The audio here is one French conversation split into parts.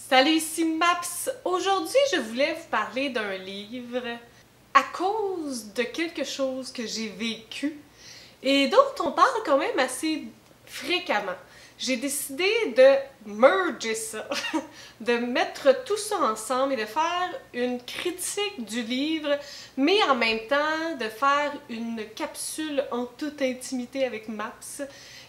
Salut, ici Maps. Aujourd'hui, je voulais vous parler d'un livre à cause de quelque chose que j'ai vécu et dont on parle quand même assez fréquemment. J'ai décidé de merger ça, de mettre tout ça ensemble et de faire une critique du livre, mais en même temps de faire une capsule en toute intimité avec Maps.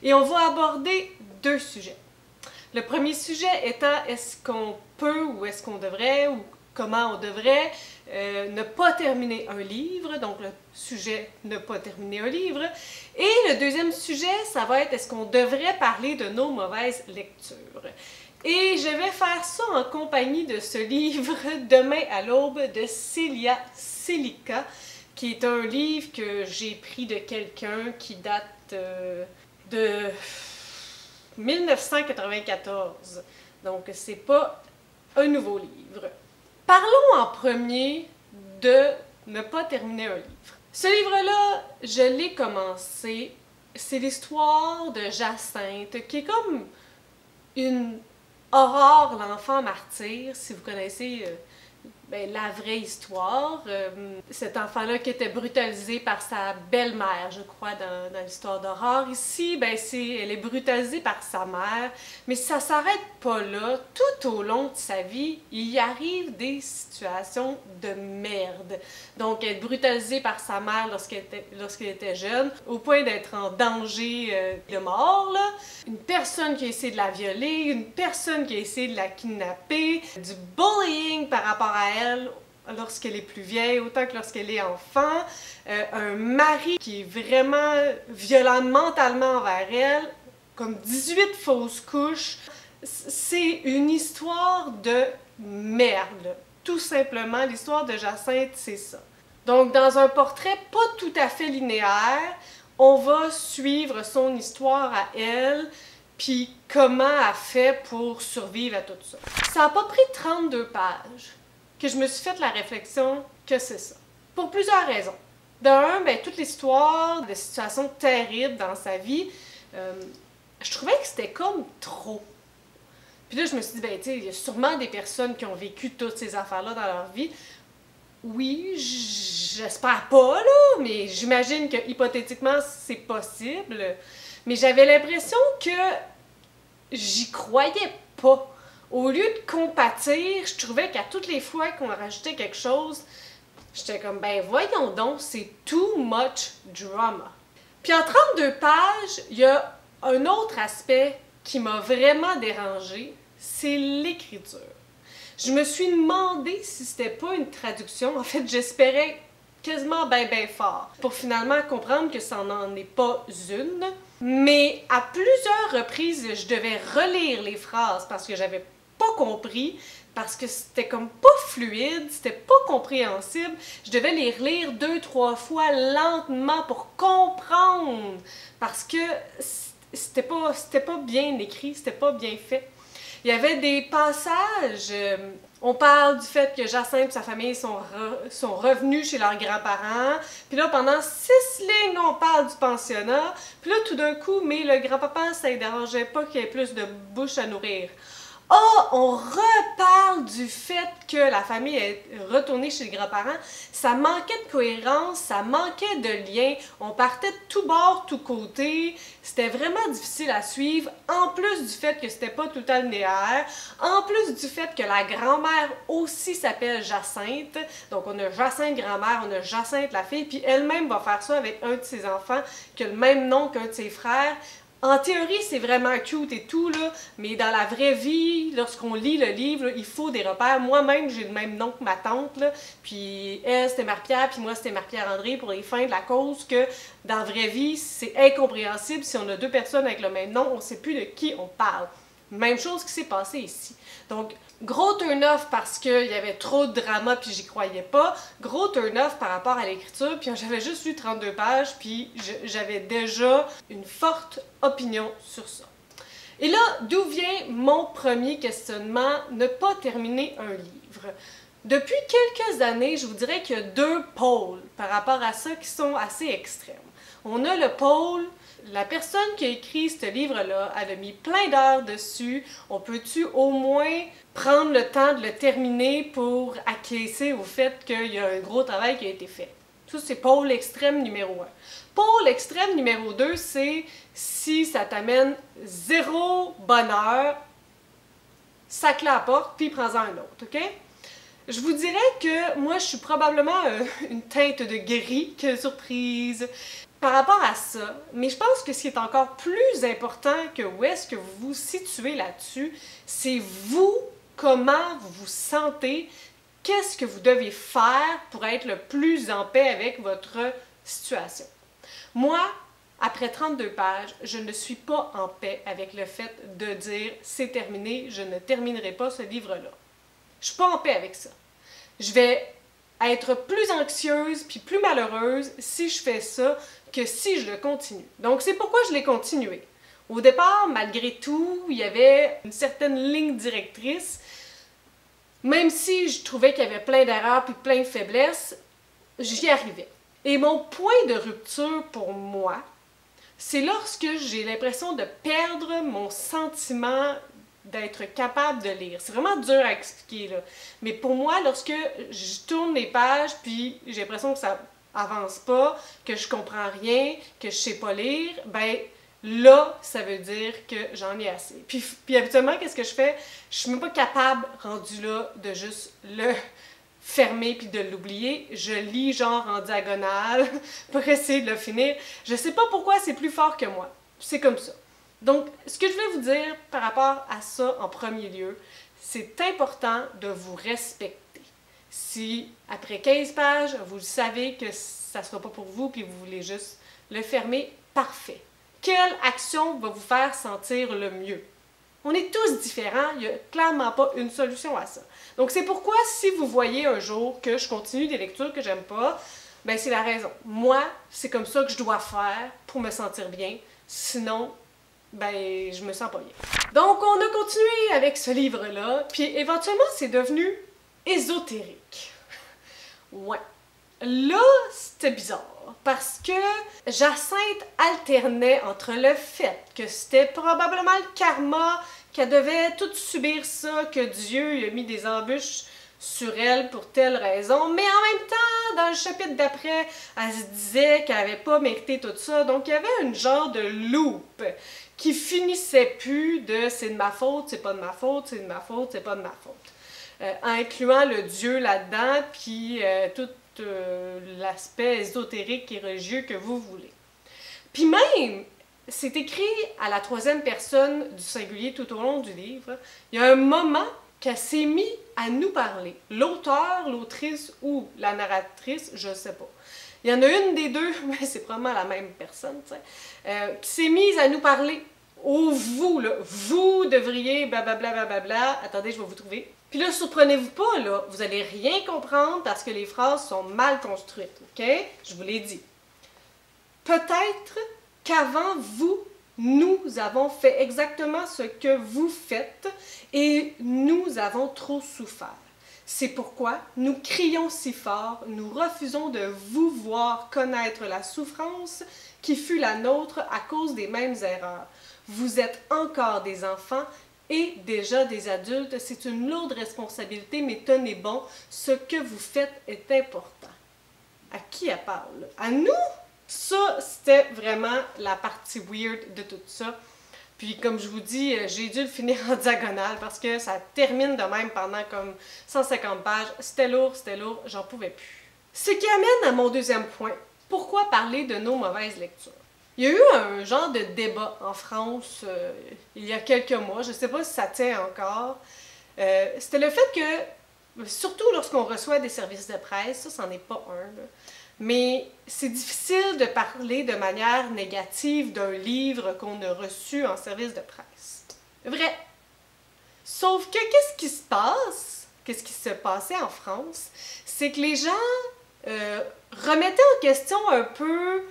Et on va aborder deux sujets. Le premier sujet étant est-ce qu'on peut ou est-ce qu'on devrait ou comment on devrait ne pas terminer un livre, donc le sujet ne pas terminer un livre. Et le deuxième sujet, ça va être est-ce qu'on devrait parler de nos mauvaises lectures. Et je vais faire ça en compagnie de ce livre Demain à l'aube de Célia Celica, qui est un livre que j'ai pris de quelqu'un qui date de 1994. Donc, c'est pas un nouveau livre. Parlons en premier de ne pas terminer un livre. Ce livre-là, je l'ai commencé. C'est l'histoire de Jacinthe, qui est comme une Aurore, l'enfant martyr, si vous connaissez la vraie histoire. Cet enfant-là qui était brutalisé par sa belle-mère, je crois, dans l'histoire d'Aurore. Ici, elle est brutalisée par sa mère, mais ça s'arrête pas là. Tout au long de sa vie, il y arrive des situations de merde. Donc, être brutalisée par sa mère lorsqu'elle était jeune, au point d'être en danger de mort, là. Une personne qui a essayé de la violer, une personne qui a essayé de la kidnapper, du bullying par rapport à elle lorsqu'elle est plus vieille, autant que lorsqu'elle est enfant, un mari qui est vraiment violent mentalement envers elle, comme 18 fausses couches. C'est une histoire de merde. Tout simplement, l'histoire de Jacinthe, c'est ça. Donc, dans un portrait pas tout à fait linéaire, on va suivre son histoire à elle, puis comment elle fait pour survivre à tout ça. Ça n'a pas pris 32 pages que je me suis fait la réflexion que c'est ça. Pour plusieurs raisons. D'un, toute l'histoire de situations terribles dans sa vie, je trouvais que c'était comme trop. Puis là, je me suis dit, tu sais, il y a sûrement des personnes qui ont vécu toutes ces affaires-là dans leur vie. Oui, j'espère pas, là, mais j'imagine que hypothétiquement, c'est possible. Mais j'avais l'impression que j'y croyais pas. Au lieu de compatir, je trouvais qu'à toutes les fois qu'on rajoutait quelque chose, j'étais comme, voyons donc, c'est too much drama. Puis en 32 pages, il y a un autre aspect qui m'a vraiment dérangée, c'est l'écriture. Je me suis demandé si c'était pas une traduction. En fait, j'espérais quasiment bien fort pour finalement comprendre que ça n'en est pas une. Mais à plusieurs reprises, je devais relire les phrases parce que j'avais pas compris, parce que c'était comme pas fluide, c'était pas compréhensible. Je devais les relire 2-3 fois lentement pour comprendre, parce que c'était pas bien écrit, c'était pas bien fait. Il y avait des passages, on parle du fait que Jacinthe et sa famille sont revenus chez leurs grands-parents, puis là, pendant 6 lignes, on parle du pensionnat, puis là, tout d'un coup, mais le grand-papa, ça ne dérangeait pas qu'il y ait plus de bouche à nourrir. Oh, on reparle du fait que la famille est retournée chez les grands-parents. Ça manquait de cohérence, ça manquait de lien. On partait de tout bord, tout côté. C'était vraiment difficile à suivre. En plus du fait que c'était pas tout le temps linéaire. En plus du fait que la grand-mère aussi s'appelle Jacinthe. Donc on a Jacinthe grand-mère, on a Jacinthe la fille. Puis elle-même va faire ça avec un de ses enfants qui a le même nom qu'un de ses frères. En théorie, c'est vraiment cute et tout, là, mais dans la vraie vie, lorsqu'on lit le livre, là, il faut des repères. Moi-même, j'ai le même nom que ma tante, là, puis elle, c'était Marie-Pierre, puis moi, c'était Marie-Pierre-André pour les fins de la cause que, dans la vraie vie, c'est incompréhensible. Si on a deux personnes avec le même nom, on ne sait plus de qui on parle. Même chose qui s'est passé ici. Donc, gros turn-off parce qu'il y avait trop de drama puis j'y croyais pas. Gros turn-off par rapport à l'écriture, puis j'avais juste lu 32 pages puis j'avais déjà une forte opinion sur ça. Et là, d'où vient mon premier questionnement, ne pas terminer un livre? Depuis quelques années, je vous dirais qu'il y a deux pôles par rapport à ça qui sont assez extrêmes. On a le pôle la personne qui a écrit ce livre-là, elle a mis plein d'heures dessus. On peut-tu au moins prendre le temps de le terminer pour acquiescer au fait qu'il y a un gros travail qui a été fait? Ça, c'est pôle extrême numéro 1. Pôle extrême numéro 2, c'est si ça t'amène zéro bonheur, sac-le à la porte, puis prends-en un autre, OK? Je vous dirais que moi, je suis probablement une teinte de gris, quelle surprise, par rapport à ça. Mais je pense que ce qui est encore plus important que où est-ce que vous vous situez là-dessus, c'est vous, comment vous vous sentez, qu'est-ce que vous devez faire pour être le plus en paix avec votre situation. Moi, après 32 pages, je ne suis pas en paix avec le fait de dire « c'est terminé, je ne terminerai pas ce livre-là ». Je suis pas en paix avec ça. Je vais être plus anxieuse puis plus malheureuse si je fais ça que si je le continue. Donc, c'est pourquoi je l'ai continué. Au départ, malgré tout, il y avait une certaine ligne directrice. Même si je trouvais qu'il y avait plein d'erreurs puis plein de faiblesses, j'y arrivais. Et mon point de rupture pour moi, c'est lorsque j'ai l'impression de perdre mon sentiment d'être capable de lire. C'est vraiment dur à expliquer, là. Mais pour moi, lorsque je tourne les pages, puis j'ai l'impression que ça avance pas, que je comprends rien, que je sais pas lire, ben là, ça veut dire que j'en ai assez. Puis habituellement, qu'est-ce que je fais? Je suis même pas capable, rendu là, de juste le fermer puis de l'oublier. Je lis genre en diagonale pour essayer de le finir. Je sais pas pourquoi c'est plus fort que moi. C'est comme ça. Donc, ce que je vais vous dire par rapport à ça en premier lieu, c'est important de vous respecter. Si, après 15 pages, vous savez que ça ne sera pas pour vous puis vous voulez juste le fermer, parfait. Quelle action va vous faire sentir le mieux? On est tous différents, il n'y a clairement pas une solution à ça. Donc, c'est pourquoi si vous voyez un jour que je continue des lectures que j'aime pas, ben c'est la raison. Moi, c'est comme ça que je dois faire pour me sentir bien. Sinon, ben, je me sens pas bien. Donc, on a continué avec ce livre-là, puis éventuellement, c'est devenu ésotérique. Ouais. Là, c'était bizarre, parce que Jacinthe alternait entre le fait que c'était probablement le karma, qu'elle devait tout subir ça, que Dieu lui a mis des embûches sur elle pour telle raison, mais en même temps, dans le chapitre d'après, elle se disait qu'elle n'avait pas mérité tout ça, donc il y avait une genre de loop qui finissait plus de « c'est de ma faute, c'est pas de ma faute, c'est de ma faute, c'est pas de ma faute », incluant le Dieu là-dedans, puis tout l'aspect ésotérique et religieux que vous voulez. Puis même, c'est écrit à la troisième personne du singulier tout au long du livre, il y a un moment qu'elle s'est mise à nous parler. L'auteur, l'autrice ou la narratrice, je ne sais pas. Il y en a une des deux, mais c'est probablement la même personne, qui s'est mise à nous parler. Au vous, là, vous devriez blablabla, blablabla. Attendez, je vais vous trouver. Puis là, surprenez-vous pas, là, vous allez rien comprendre parce que les phrases sont mal construites, OK? Je vous l'ai dit. Peut-être qu'avant vous, nous avons fait exactement ce que vous faites et nous avons trop souffert. C'est pourquoi nous crions si fort, nous refusons de vous voir connaître la souffrance qui fut la nôtre à cause des mêmes erreurs. Vous êtes encore des enfants et déjà des adultes. C'est une lourde responsabilité, mais tenez bon, ce que vous faites est important. À qui elle parle? À nous? Ça, c'était vraiment la partie weird de tout ça. Puis, comme je vous dis, j'ai dû le finir en diagonale parce que ça termine de même pendant comme 150 pages. C'était lourd, j'en pouvais plus. Ce qui amène à mon deuxième point. Pourquoi parler de nos mauvaises lectures? Il y a eu un genre de débat en France il y a quelques mois, je ne sais pas si ça tient encore. C'était le fait que, surtout lorsqu'on reçoit des services de presse, ça, c'en est pas un, là. Mais c'est difficile de parler de manière négative d'un livre qu'on a reçu en service de presse. Vrai. Sauf que qu'est-ce qui se passe? Qu'est-ce qui se passait en France? C'est que les gens remettaient en question un peu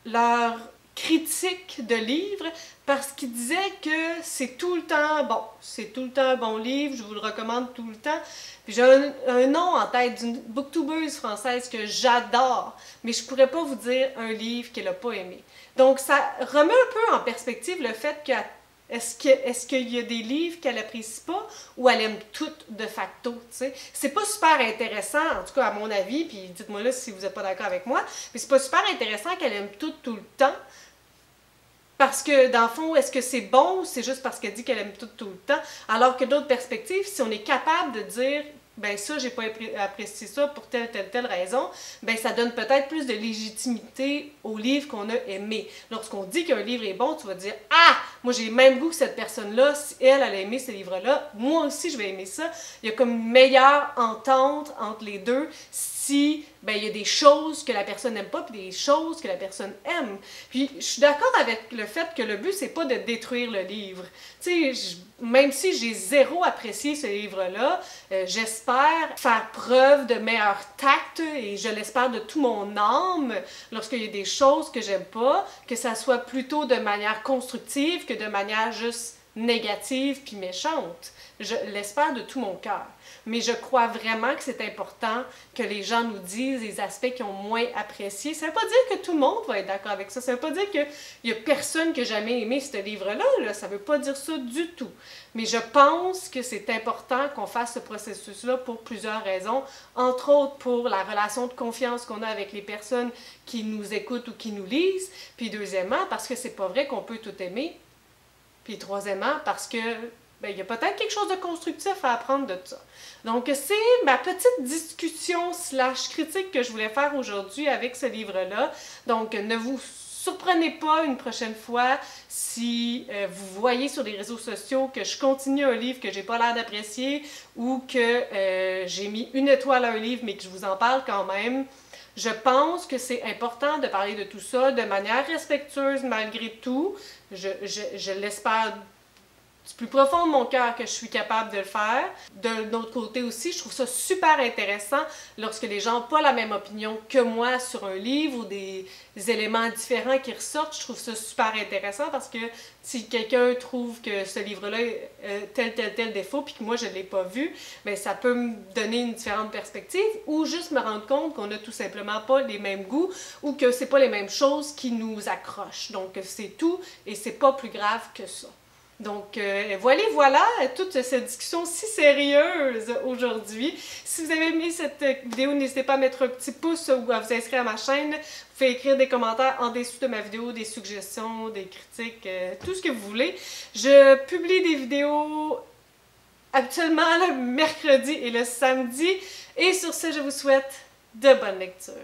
leur critique de livres parce qu'il disait que c'est tout le temps bon, c'est tout le temps un bon livre, je vous le recommande tout le temps. Puis j'ai un nom en tête d'une booktubeuse française que j'adore, mais je pourrais pas vous dire un livre qu'elle a pas aimé. Donc ça remet un peu en perspective le fait que est-ce qu'il y a des livres qu'elle apprécie pas ou elle aime toutes de facto, tu sais? C'est pas super intéressant, en tout cas à mon avis, puis dites-moi là si vous n'êtes pas d'accord avec moi, mais c'est pas super intéressant qu'elle aime toutes tout le temps. Parce que, dans le fond, est-ce que c'est bon ou c'est juste parce qu'elle dit qu'elle aime tout le temps? Alors que d'autres perspectives, si on est capable de dire, ben ça, j'ai pas apprécié ça pour telle raison, ben ça donne peut-être plus de légitimité au livre qu'on a aimé. Lorsqu'on dit qu'un livre est bon, tu vas dire, ah, moi j'ai le même goût que cette personne-là, si elle a aimé ce livre-là, moi aussi je vais aimer ça. Il y a comme une meilleure entente entre les deux si ben, il y a des choses que la personne n'aime pas puis des choses que la personne aime. Puis je suis d'accord avec le fait que le but c'est pas de détruire le livre. Tu sais, même si j'ai zéro apprécié ce livre-là, j'espère faire preuve de meilleur tact et je l'espère de tout mon âme lorsqu'il y a des choses que j'aime pas, que ça soit plutôt de manière constructive que de manière juste négative puis méchante. Je l'espère de tout mon cœur. Mais je crois vraiment que c'est important que les gens nous disent les aspects qu'ils ont moins appréciés. Ça ne veut pas dire que tout le monde va être d'accord avec ça. Ça ne veut pas dire qu'il n'y a personne qui n'a jamais aimé ce livre-là. Là. Ça ne veut pas dire ça du tout. Mais je pense que c'est important qu'on fasse ce processus-là pour plusieurs raisons. Entre autres, pour la relation de confiance qu'on a avec les personnes qui nous écoutent ou qui nous lisent. Puis deuxièmement, parce que c'est pas vrai qu'on peut tout aimer. Puis troisièmement, parce que ben, il y a peut-être quelque chose de constructif à apprendre de ça. Donc, c'est ma petite discussion / critique que je voulais faire aujourd'hui avec ce livre-là. Donc, ne vous surprenez pas une prochaine fois si vous voyez sur les réseaux sociaux que je continue un livre que j'ai pas l'air d'apprécier ou que j'ai mis 1 étoile à un livre mais que je vous en parle quand même. Je pense que c'est important de parler de tout ça de manière respectueuse malgré tout. Je l'espère du plus profond de mon cœur que je suis capable de le faire. D'un autre côté aussi, je trouve ça super intéressant lorsque les gens n'ont pas la même opinion que moi sur un livre ou des éléments différents qui ressortent. Je trouve ça super intéressant parce que si quelqu'un trouve que ce livre-là a tel défaut puis que moi je ne l'ai pas vu, bien, ça peut me donner une différente perspective ou juste me rendre compte qu'on n'a tout simplement pas les mêmes goûts ou que c'est pas les mêmes choses qui nous accrochent. Donc c'est tout et c'est pas plus grave que ça. Donc, voilà, toute cette discussion si sérieuse aujourd'hui. Si vous avez aimé cette vidéo, n'hésitez pas à mettre un petit pouce ou à vous inscrire à ma chaîne. Vous pouvez écrire des commentaires en dessous de ma vidéo, des suggestions, des critiques, tout ce que vous voulez. Je publie des vidéos habituellement le mercredi et le samedi. Et sur ce, je vous souhaite de bonnes lectures.